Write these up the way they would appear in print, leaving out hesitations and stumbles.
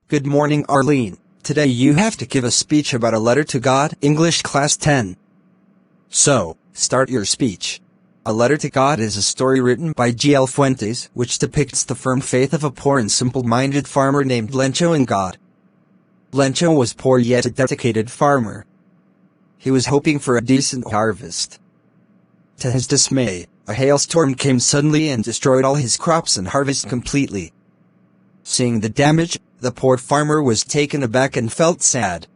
Good morning, Arlene. Today you have to give a speech about a letter to God, English Class 10. So, start your speech. A Letter to God is a story written by G.L. Fuentes, which depicts the firm faith of a poor and simple-minded farmer named Lencho in God. Lencho was poor yet a dedicated farmer. He was hoping for a decent harvest. To his dismay, a hailstorm came suddenly and destroyed all his crops and harvest completely. Seeing the damage, the poor farmer was taken aback and felt sad.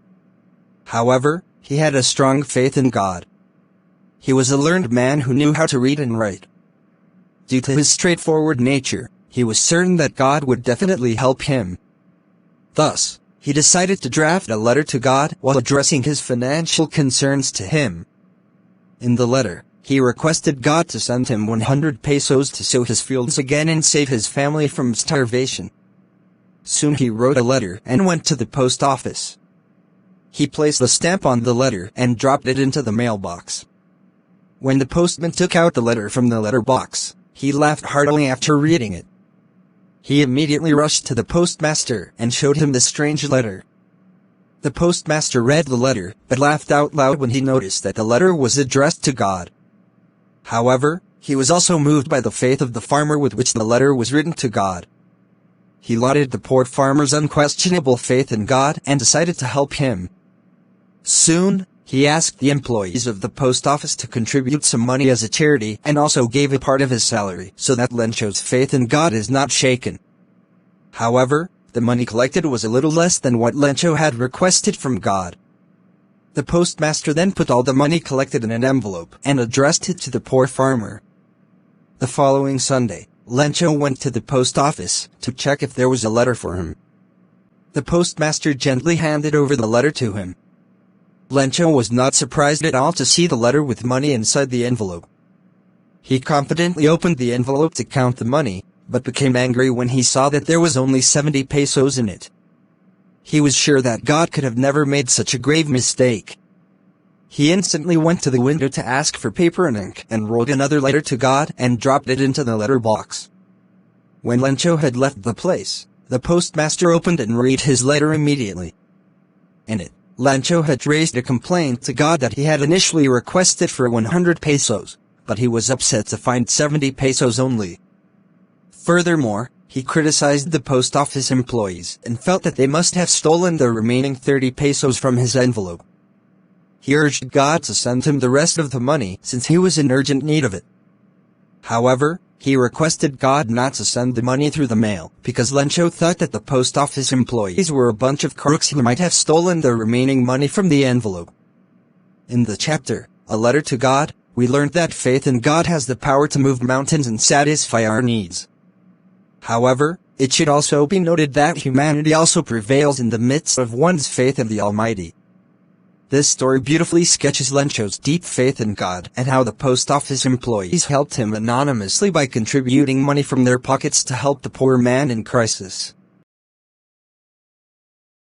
However, he had a strong faith in God. He was a learned man who knew how to read and write. Due to his straightforward nature, he was certain that God would definitely help him. Thus, he decided to draft a letter to God while addressing his financial concerns to him. In the letter, he requested God to send him 100 pesos to sow his fields again and save his family from starvation. Soon he wrote a letter and went to the post office. He placed a stamp on the letter and dropped it into the mailbox. When the postman took out the letter from the letter box, he laughed heartily after reading it. He immediately rushed to the postmaster and showed him the strange letter. The postmaster read the letter, but laughed out loud when he noticed that the letter was addressed to God. However, he was also moved by the faith of the farmer with which the letter was written to God. He lauded the poor farmer's unquestionable faith in God and decided to help him. Soon, he asked the employees of the post office to contribute some money as a charity and also gave a part of his salary so that Lencho's faith in God is not shaken. However, the money collected was a little less than what Lencho had requested from God. The postmaster then put all the money collected in an envelope and addressed it to the poor farmer. The following Sunday, Lencho went to the post office to check if there was a letter for him. The postmaster gently handed over the letter to him. Lencho was not surprised at all to see the letter with money inside the envelope. He confidently opened the envelope to count the money, but became angry when he saw that there was only 70 pesos in it. He was sure that God could have never made such a grave mistake. He instantly went to the window to ask for paper and ink and wrote another letter to God and dropped it into the letter box. When Lencho had left the place, the postmaster opened and read his letter immediately. In it, Lencho had raised a complaint to God that he had initially requested for 100 pesos, but he was upset to find 70 pesos only. Furthermore, he criticized the post office employees and felt that they must have stolen the remaining 30 pesos from his envelope. He urged God to send him the rest of the money since he was in urgent need of it. However, he requested God not to send the money through the mail because Lencho thought that the post office employees were a bunch of crooks who might have stolen the remaining money from the envelope. In the chapter, A Letter to God, we learned that faith in God has the power to move mountains and satisfy our needs. However, it should also be noted that humanity also prevails in the midst of one's faith in the Almighty. This story beautifully sketches Lencho's deep faith in God and how the post office employees helped him anonymously by contributing money from their pockets to help the poor man in crisis.